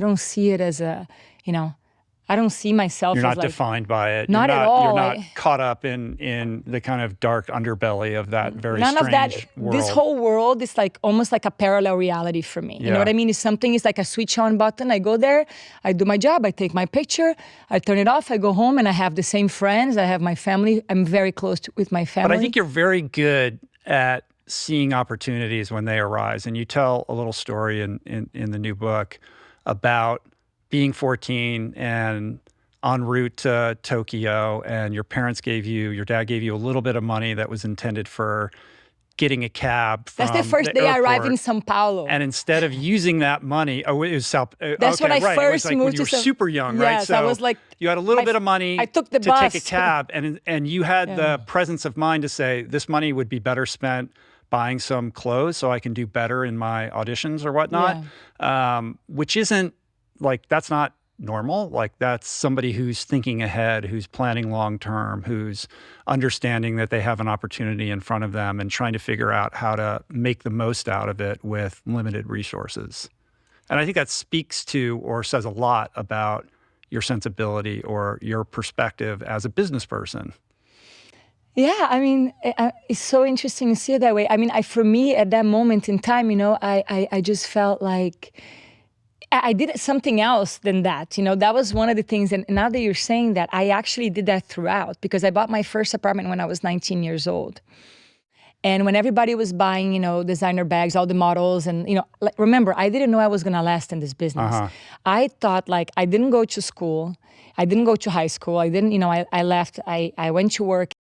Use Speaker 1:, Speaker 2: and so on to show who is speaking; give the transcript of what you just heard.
Speaker 1: I don't see it as a, I don't see myself
Speaker 2: You're
Speaker 1: as
Speaker 2: not defined by it.
Speaker 1: Not at all.
Speaker 2: You're not caught up in the kind of dark underbelly of that very
Speaker 1: None of that.
Speaker 2: world.
Speaker 1: This whole world is like almost like a parallel reality for me. You know what I mean? It's something, it's like a switch on button. I go there, I do my job, I take my picture, I turn it off, I go home, and I have the same friends, I have my family. I'm very close with my family.
Speaker 2: But I think you're very good at seeing opportunities when they arise. And you tell a little story in the new book about being 14 and en route to Tokyo, and your dad gave you a little bit of money that was intended for getting a cab from
Speaker 1: That's the first day I arrived in São Paulo.
Speaker 2: And instead of using that money, it was
Speaker 1: that's when I first moved
Speaker 2: when you were super young, right?
Speaker 1: Yes, I was like,
Speaker 2: you had a little bit of money.
Speaker 1: I took the
Speaker 2: to
Speaker 1: bus.
Speaker 2: take a cab, and you had the presence of mind to say, this money would be better spent buying some clothes so I can do better in my auditions or whatnot, which isn't like, that's not normal. Like, that's somebody who's thinking ahead, who's planning long term, who's understanding that they have an opportunity in front of them and trying to figure out how to make the most out of it with limited resources. And I think that speaks to or says a lot about your sensibility or your perspective as a business person.
Speaker 1: Yeah, I mean, it's so interesting to see it that way. I mean, for me at that moment in time, I just felt like I did something else than that. That was one of the things. And now that you're saying that, I actually did that throughout, because I bought my first apartment when I was 19 years old. And when everybody was buying, designer bags, all the models, and, remember, I didn't know I was going to last in this business. I thought, like, I didn't go to school. I didn't go to high school. I didn't, I left. I went to work.